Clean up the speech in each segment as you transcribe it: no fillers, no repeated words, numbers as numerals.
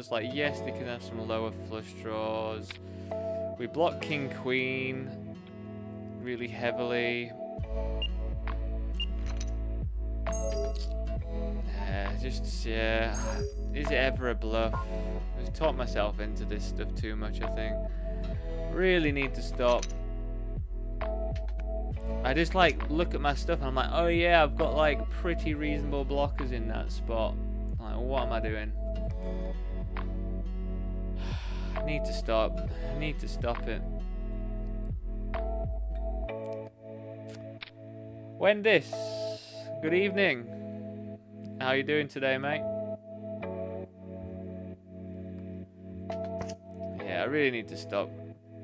it's like, yes, they can have some lower flush draws. We block King Queen really heavily. Yeah. Is it ever a bluff? I've talked myself into this stuff too much, I think. Really need to stop. I just like look at my stuff and I'm like, oh yeah, I've got like pretty reasonable blockers in that spot. Like, what am I doing? I need to stop. I need to stop it. Wendis, good evening. How you doing today, mate? Yeah, I really need to stop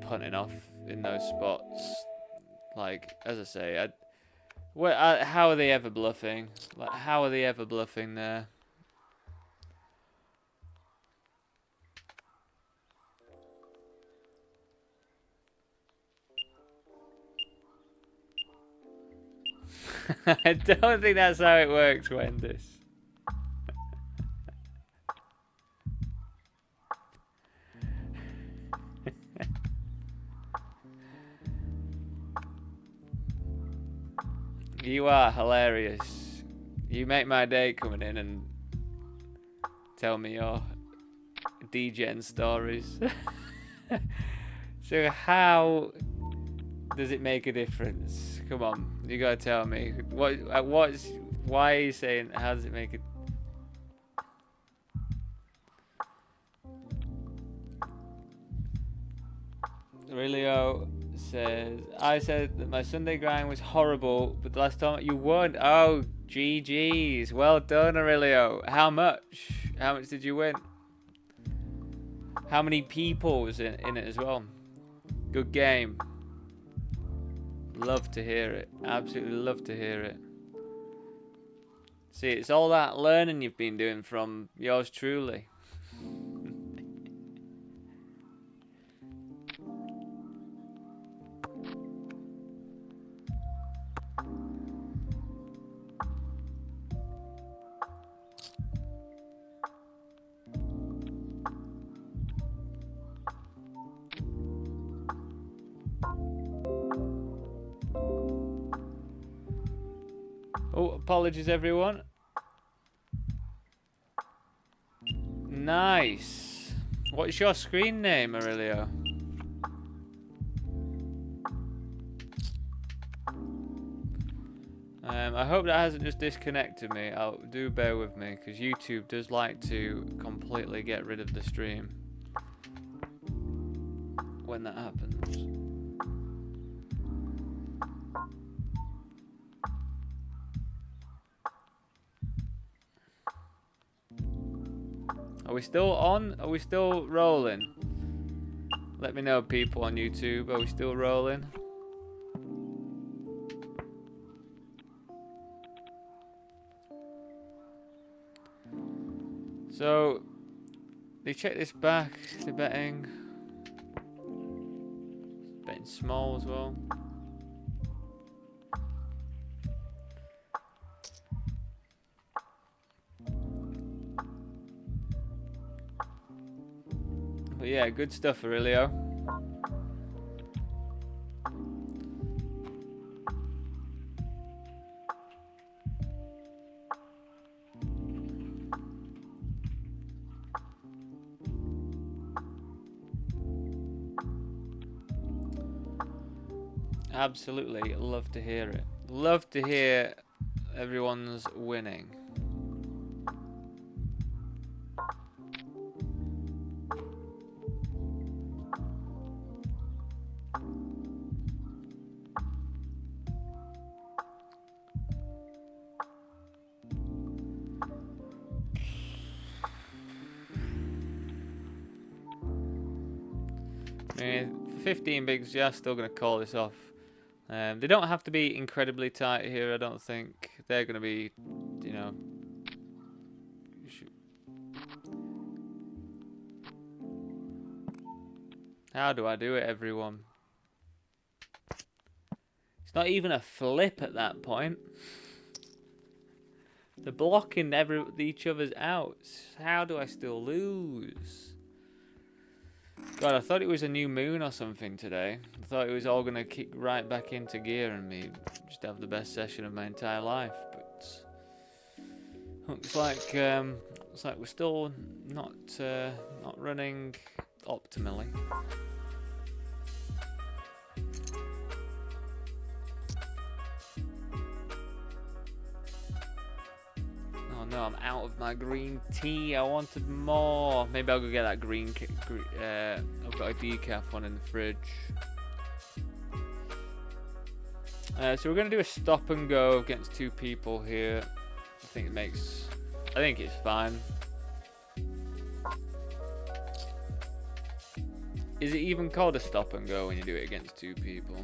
punting off in those spots. Like, as I say, how are they ever bluffing? Like, how are they ever bluffing there? I don't think that's how it works, Wendis. You are hilarious. You make my day coming in and tell me your degen stories. So how does it make a difference? Come on, you gotta tell me. Why are you saying, how does it make it? Aurelio says, I said that my Sunday grind was horrible, but the last time you won. Oh, GG's. Well done, Aurelio. How much? How much did you win? How many people was in it as well? Good game. Love to hear it. Absolutely love to hear it. See, it's all that learning you've been doing from yours truly. Oh, apologies everyone. Nice. What's your screen name, Aurelio? I hope that hasn't just disconnected me. Do bear with me, because YouTube does like to completely get rid of the stream when that happens. Are we still on? Are we still rolling? Let me know, people on YouTube. Are we still rolling? So, they check this back. They're betting. Betting small as well. But yeah, good stuff, Aurelio. Absolutely love to hear it. Love to hear everyone's winning. I mean, for 15 bigs, yeah, still going to call this off. They don't have to be incredibly tight here, I don't think. They're going to be, you know... How do I do it, everyone? It's not even a flip at that point. They're blocking each other's outs. How do I still lose? God, I thought it was a new moon or something today. I thought it was all gonna kick right back into gear and me just have the best session of my entire life. But looks like we're still not running optimally. Oh no, I'm out of my green tea. I wanted more. Maybe I'll go get that green. I've got a decaf one in the fridge. So we're gonna do a stop and go against 2 people here. I think it's fine. Is it even called a stop and go when you do it against 2 people?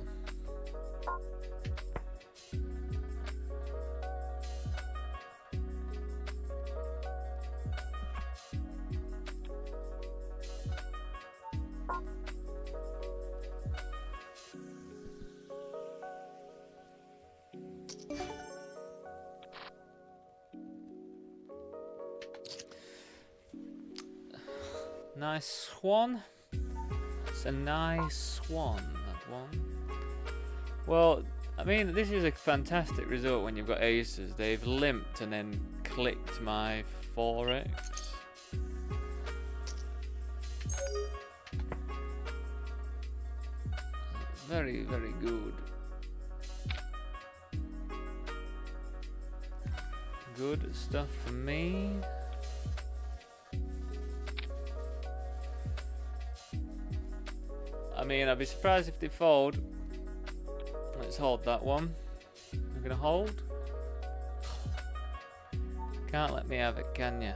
Nice swan. It's a nice swan, that one. Well, I mean, this is a fantastic result when you've got aces. They've limped and then clicked my 4x. Very, very good. Good stuff for me. I mean, I'd be surprised if they fold. Let's hold that one. I'm gonna hold. Can't let me have it, can ya?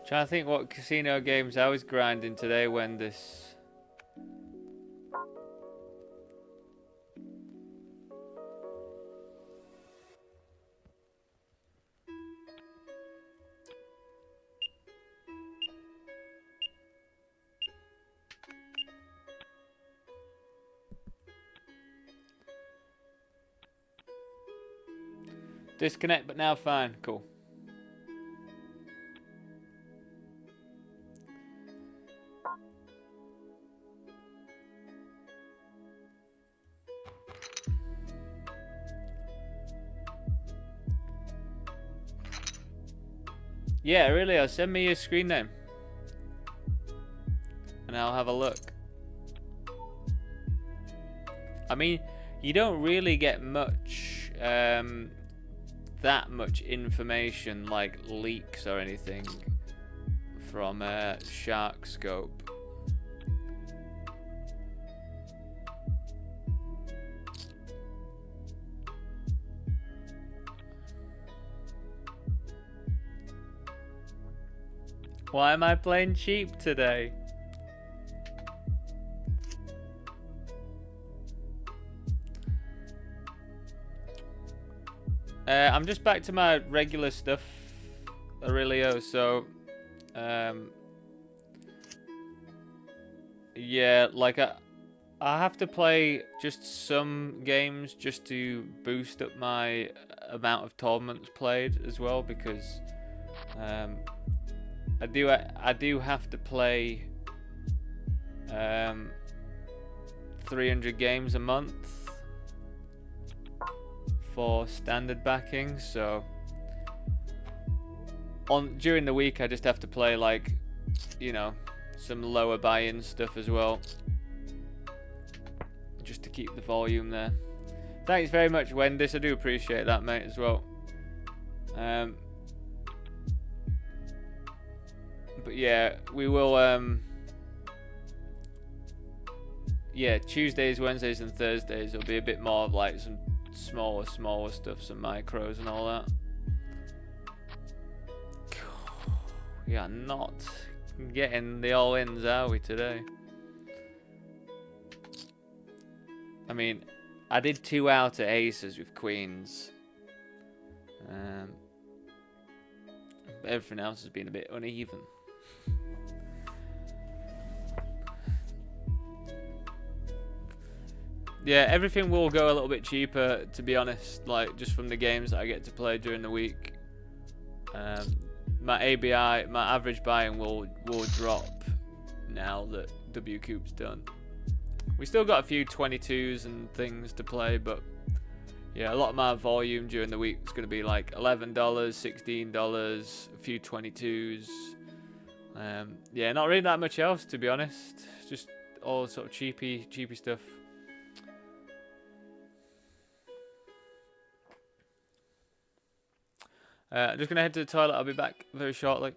Trying to think what casino games I was grinding today when this... Disconnect, but now fine. Cool. Yeah, really, send me your screen name. And I'll have a look. I mean, you don't really get much, that much information, like leaks or anything, from Shark Scope. Why am I playing cheap today? I'm just back to my regular stuff, Aurelio, so yeah, like I have to play just some games just to boost up my amount of tournaments played as well, because I do have to play 300 games a month for standard backing, so during the week I just have to play, like, you know, some lower buy-in stuff as well, just to keep the volume there. Thanks very much, Wendis. I do appreciate that, mate, as well. But yeah, we will. Yeah, Tuesdays, Wednesdays, and Thursdays will be a bit more of like some smaller stuff, some micros and all that. We are not getting the all-ins, are we, today? I mean, I did 2 out at aces with queens. But everything else has been a bit uneven. Yeah, everything will go a little bit cheaper, to be honest, like just from the games that I get to play during the week. My ABI, my average buying will drop now that WCoup's done. We still got a few 22s and things to play, but yeah, a lot of my volume during the week is going to be like $11, $16, a few 22s. Yeah, not really that much else, to be honest. Just all sort of cheapy stuff. I'm just going to head to the toilet. I'll be back very shortly.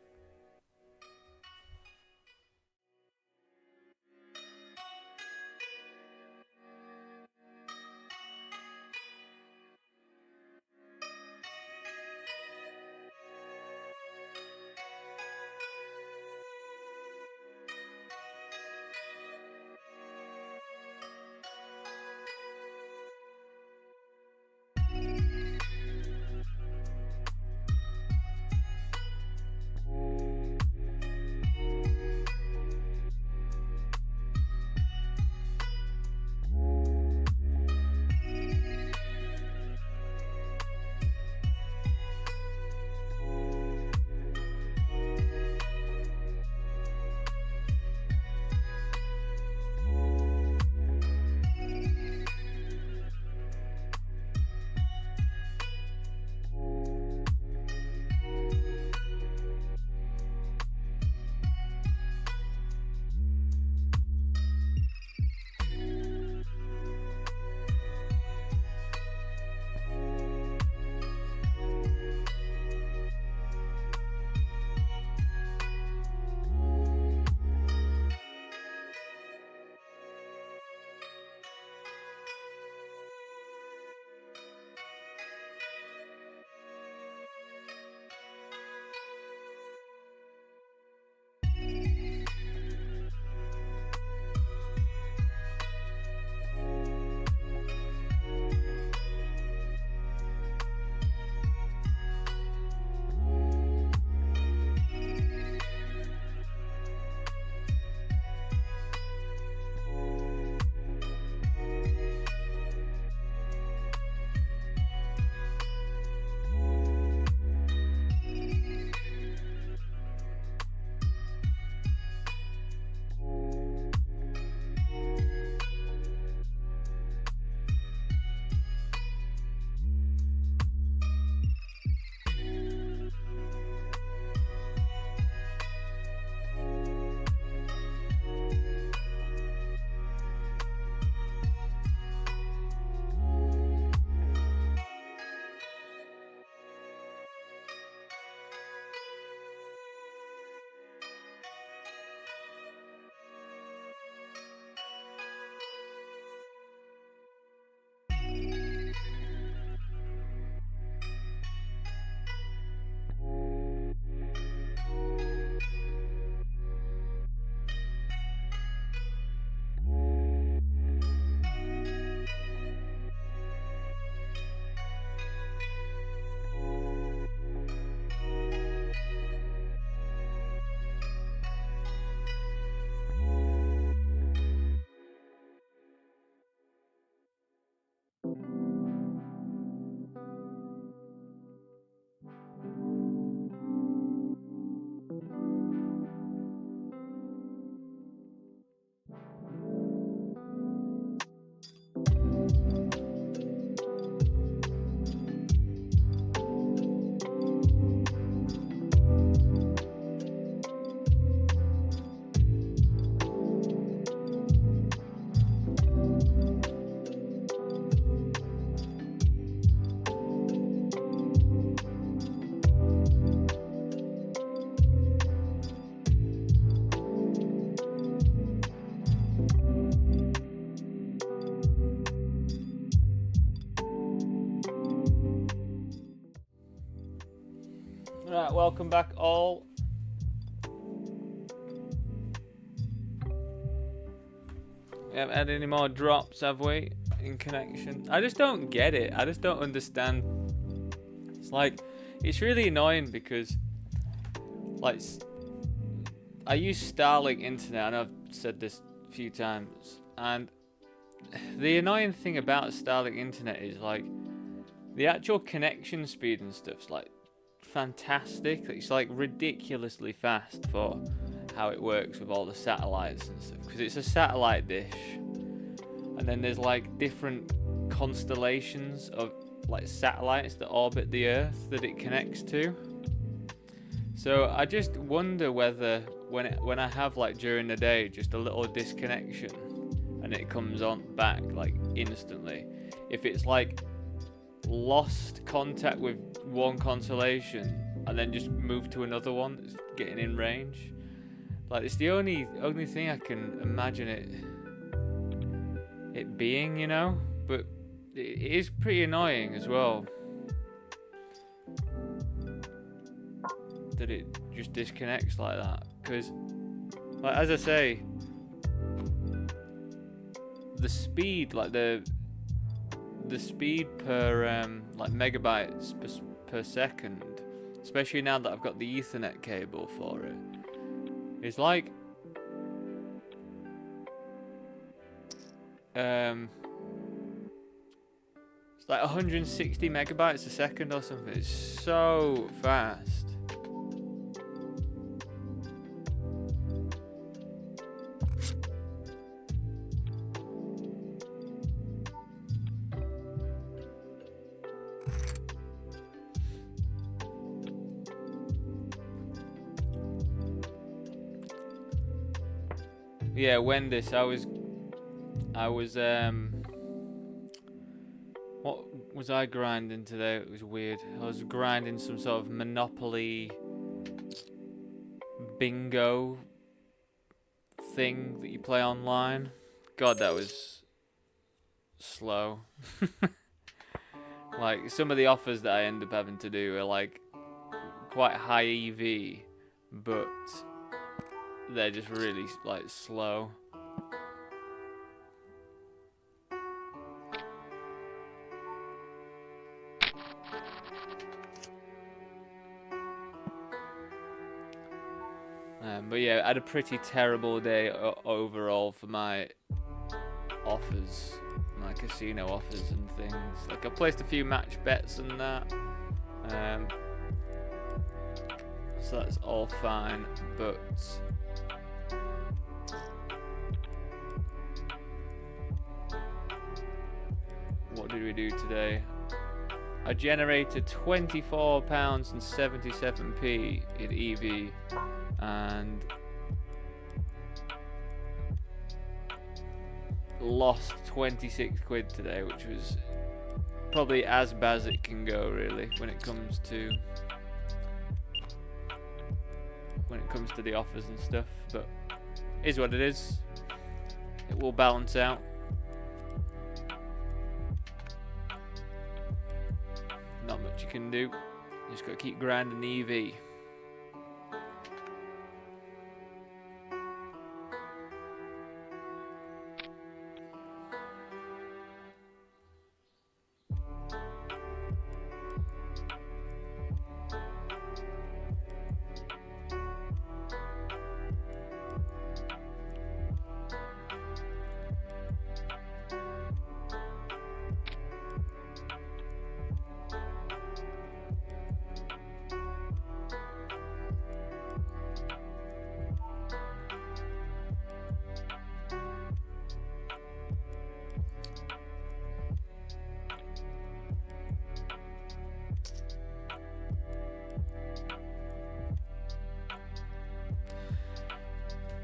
welcome back all. We haven't had any more drops, have we, in connection? I just don't get it. I just don't understand. It's like, it's really annoying because, like, I use Starlink internet. I know I've said this a few times, and the annoying thing about Starlink internet is, like, the actual connection speed and stuff's, like, fantastic. It's, like, ridiculously fast for how it works with all the satellites and stuff, because it's a satellite dish, and then there's, like, different constellations of, like, satellites that orbit the Earth that it connects to. So I just wonder whether when I have, like, during the day just a little disconnection and it comes on back, like, instantly, if it's, like, lost contact with one constellation and then just move to another one that's getting in range. Like, it's the only thing I can imagine it being, you know? But it is pretty annoying as well that it just disconnects like that. Because, like, as I say, the speed, like the speed per like megabytes per second, especially now that I've got the Ethernet cable for it, is like it's like 160 megabytes a second or something. It's so fast. Yeah, when this, I was what was I grinding today? It was weird. I was grinding some sort of Monopoly bingo thing that you play online. God, that was slow. Like, some of the offers that I end up having to do are, like, quite high EV, but they're just really, like, slow. But yeah, I had a pretty terrible day overall for my offers, my casino offers and things. Like, I placed a few match bets and that, so that's all fine, but what did we do today? I generated £24.77p in EV and lost 26 quid today, which was probably as bad as it can go, really, when it comes to the offers and stuff. But it is what it is. It will balance out. Not much you can do. You just got to keep grinding the EV.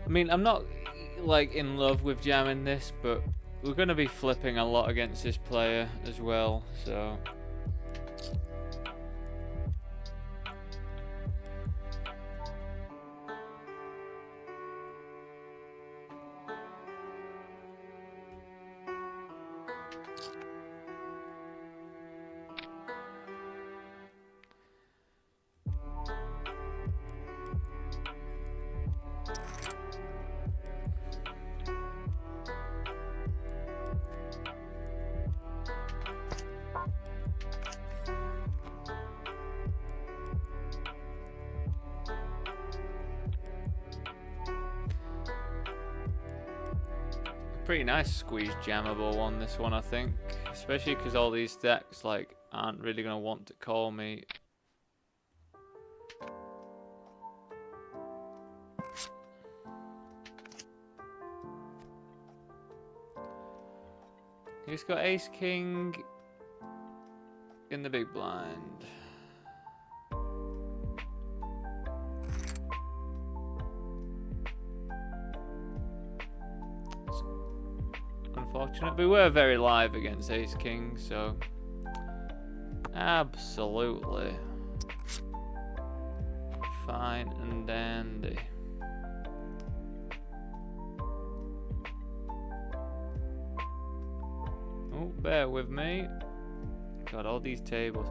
I mean, I'm not, like, in love with jamming this, but we're going to be flipping a lot against this player as well, so pretty nice squeeze jammable one, this one, I think. Especially because all these decks, like, aren't really going to want to call me. He's got Ace King in the big blind. Unfortunate, but we were very live against Ace King, so absolutely fine and dandy. Oh, bear with me. Got all these tables.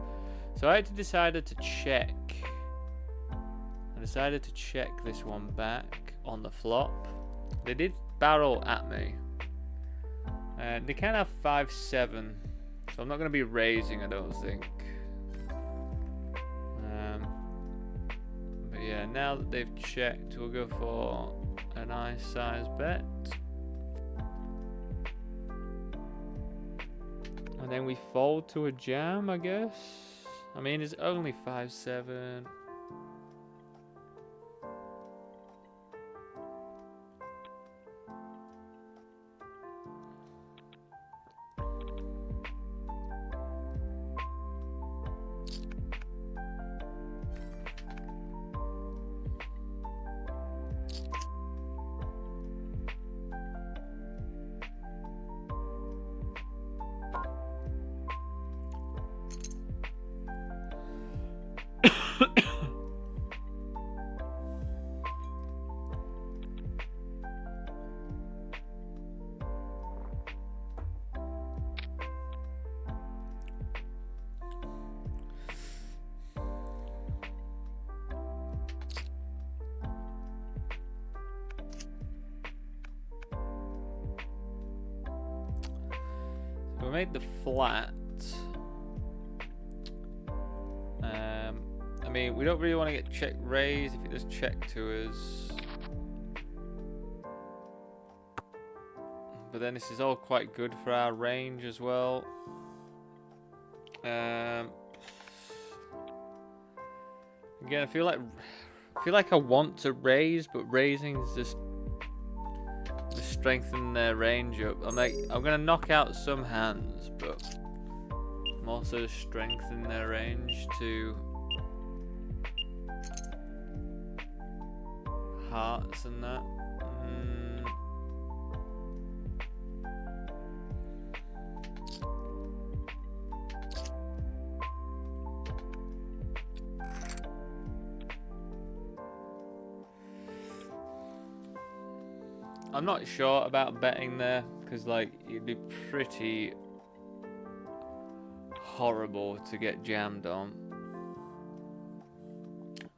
So I decided to check. I decided to check this one back on the flop. They did barrel at me. They can have 5-7, so I'm not going to be raising, I don't think. But yeah, now that they've checked, we'll go for a nice size bet. And then we fold to a jam, I guess. I mean, it's only 5-7. We made the flat. I mean, we don't really want to get check raised if it does check to us. But then this is all quite good for our range as well. Again, I feel like I want to raise, but raising is just strengthen their range up. I'm gonna knock out some hands, but I'm also strengthening their range to hearts and that. I'm not sure about betting there, because like it'd be pretty horrible to get jammed on.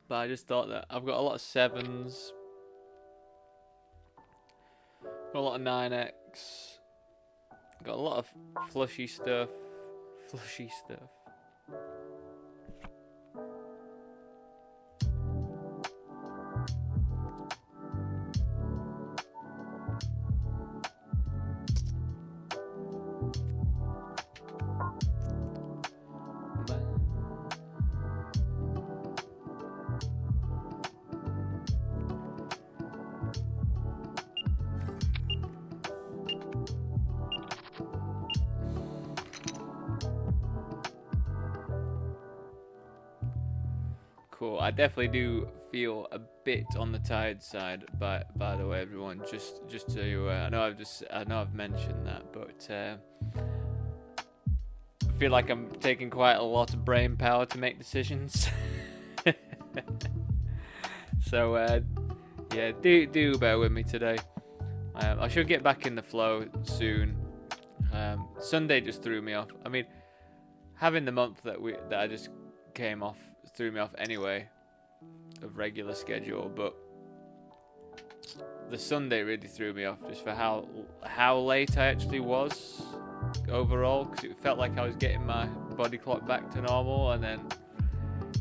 But I just thought that I've got a lot of 7s, got a lot of 9x, got a lot of flushy stuff. Cool. I definitely do feel a bit on the tired side. By the way, everyone, just to I know I've mentioned that, but I feel like I'm taking quite a lot of brain power to make decisions. So yeah, do bear with me today. I should get back in the flow soon. Sunday just threw me off. I mean, having the month that I just came off threw me off anyway of regular schedule, but the Sunday really threw me off just for how late I actually was overall, because it felt like I was getting my body clock back to normal, and then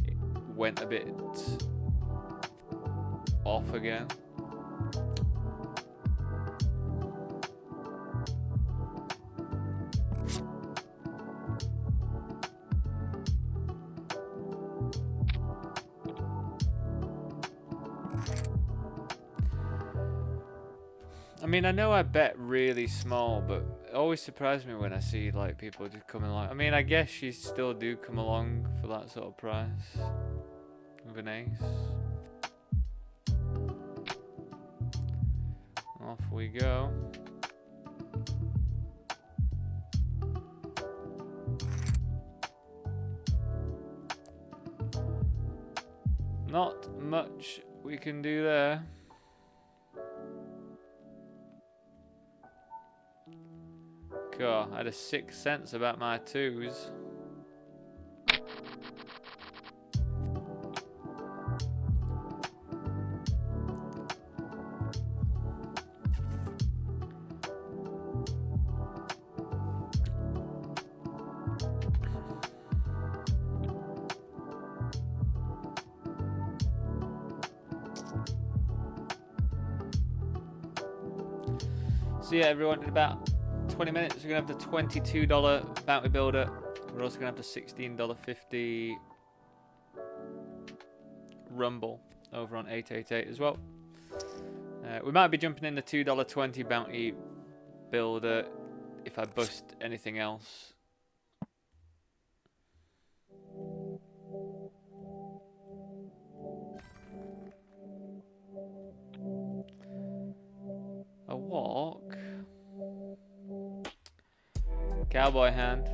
it went a bit off again. I mean, I know I bet really small, but it always surprises me when I see like people just coming along. I mean, I guess you still do come along for that sort of price with an ace. Off we go. Not much we can do there. God, I had a sixth sense about my twos. So yeah, everyone, in about 20 minutes, we're going to have the $22 bounty builder. We're also going to have the $16.50 rumble over on 888 as well. We might be jumping in the $2.20 bounty builder if I bust anything else. A walk. Cowboy hand.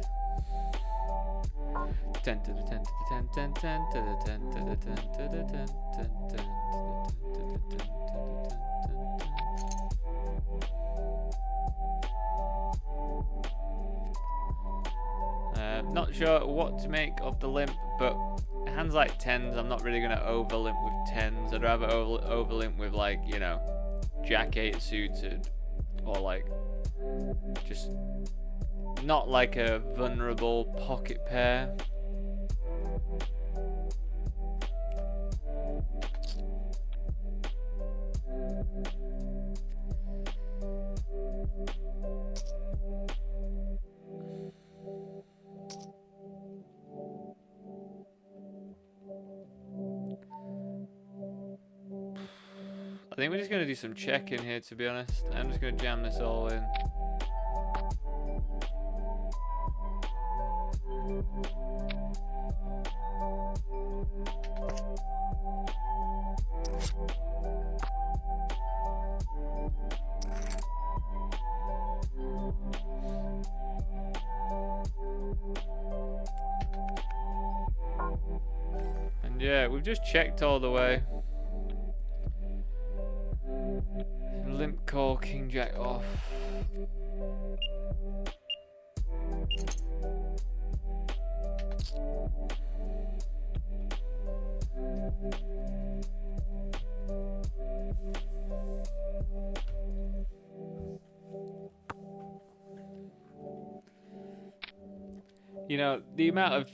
Not sure what to make of the limp, but hands like tens, I'm not really going to over limp with tens. I'd rather over limp with, like, you know, Jack 8 suited, or like just not like a vulnerable pocket pair. I think we're just going to do some checking here, to be honest. I'm just going to jam this all in. And yeah, we've just checked all the way. Limp call, king jack off. You know, the amount of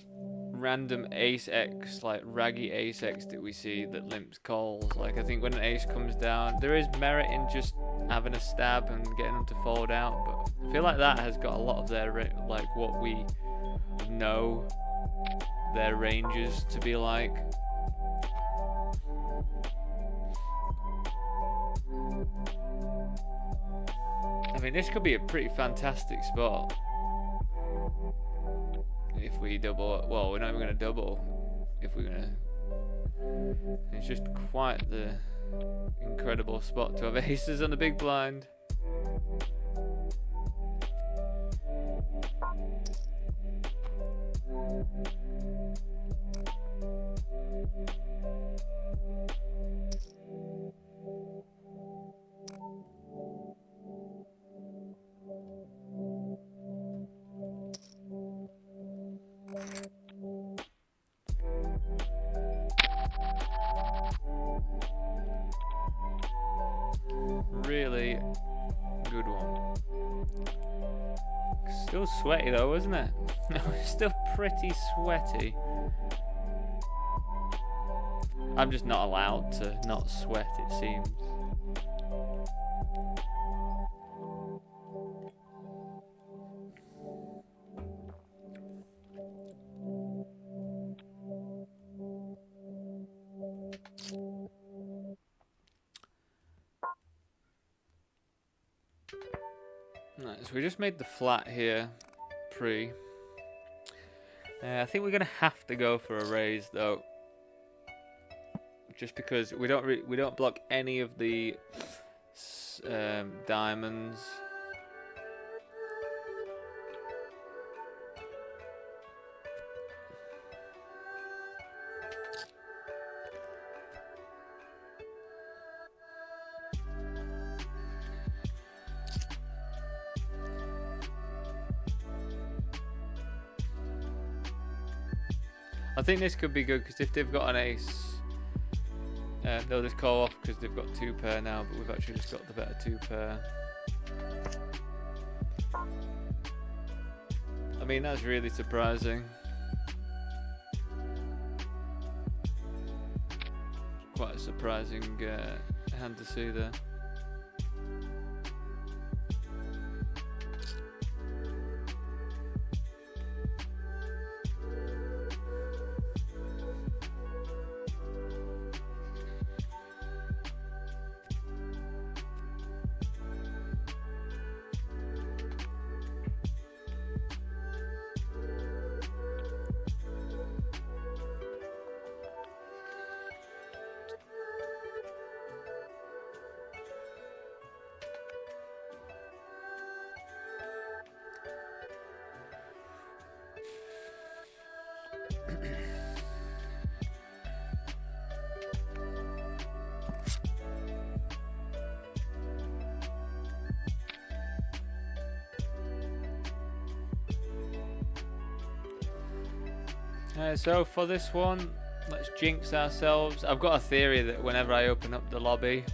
random ace X, like raggy ace X that we see that limps calls, like I think when an ace comes down, there is merit in just having a stab and getting them to fold out, but I feel like that has got a lot of their, like what we know their ranges to be like. I mean, this could be a pretty fantastic spot. If we double, well, we're not even going to double. If we're going to, it's just quite the incredible spot to have aces on the big blind. Really good one. Still sweaty though, isn't it? Still pretty sweaty. I'm just not allowed to not sweat, it seems. Right, so we just made the flat here pre. I think we're gonna have to go for a raise though, just because we don't block any of the diamonds. I think this could be good because if they've got an ace, they'll just call off because they've got 2 pair now, but we've actually just got the better 2 pair. I mean, that's really surprising. Quite a surprising hand to see there. So for this one, let's jinx ourselves. I've got a theory that whenever I open up the lobby,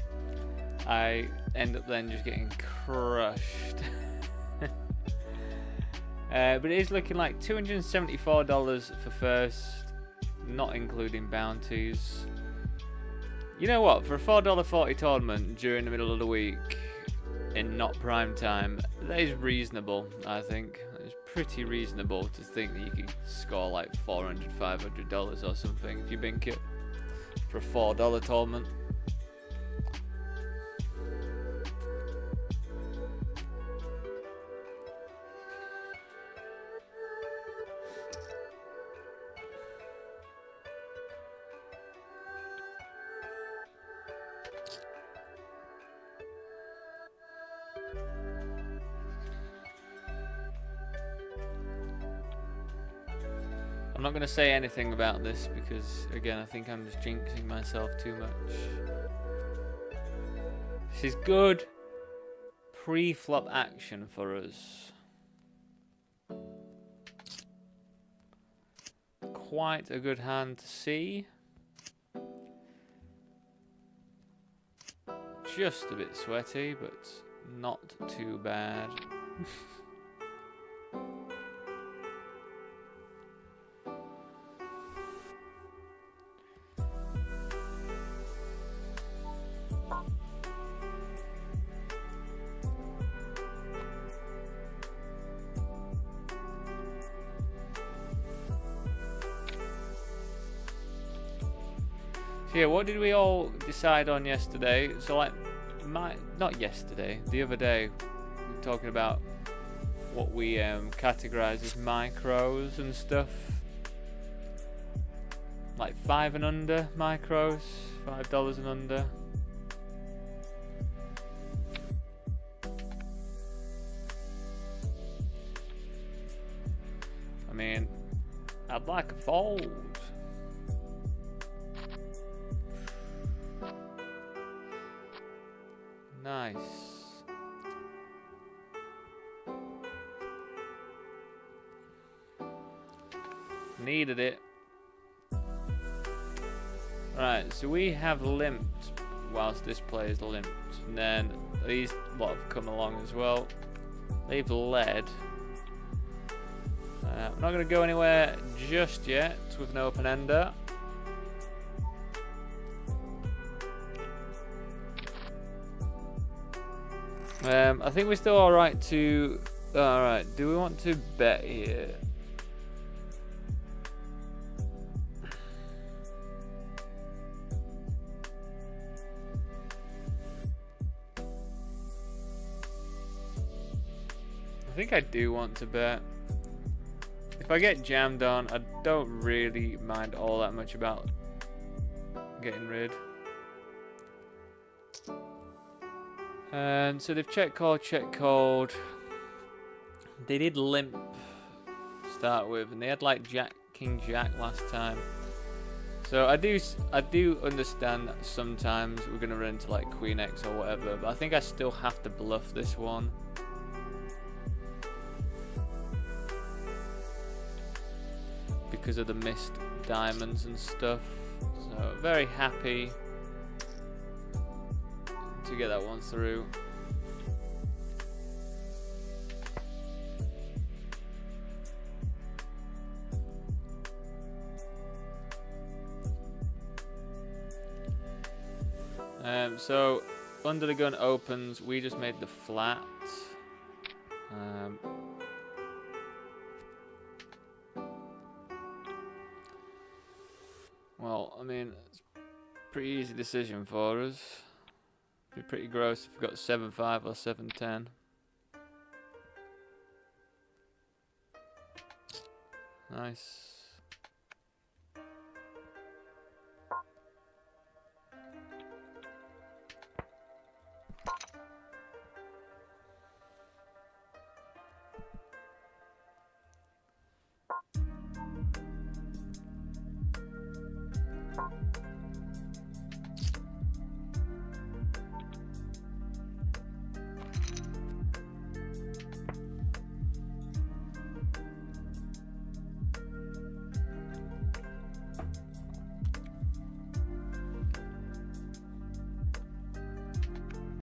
I end up then just getting crushed. But it is looking like $274 for first, not including bounties. You know what? For a $4.40 tournament during the middle of the week in not prime time, that is reasonable, I think. It's pretty reasonable to think that you could score like $400, $500 or something if you bink it for a $4 tournament. I'm not going to say anything about this because, again, I think I'm just jinxing myself too much. This is good pre-flop action for us. Quite a good hand to see. Just a bit sweaty, but not too bad. So yeah, what did we all decide on yesterday? So like, not yesterday, the other day, we were talking about what we categorize as micros and stuff. Like 5 and under micros, $5 and under. I mean, I'd like a fold. Nice. Needed it. Right, so we have limped whilst this player's limped. And then these lot have come along as well. They've led. I'm not going to go anywhere just yet with an open ender. I think we're still alright to... Alright, do we want to bet here? I think I do want to bet. If I get jammed on, I don't really mind all that much about getting rid. So they've check called. They did limp to start with, and they had like King Jack last time. So I do understand that sometimes we're gonna run into like Queen X or whatever, but I think I still have to bluff this one. Because of the missed diamonds and stuff. So very happy to get that one through. So under the gun opens, we just made the flat. Well, I mean, it's a pretty easy decision for us. It'd be pretty gross if we got 7-5 or 7-10. Nice.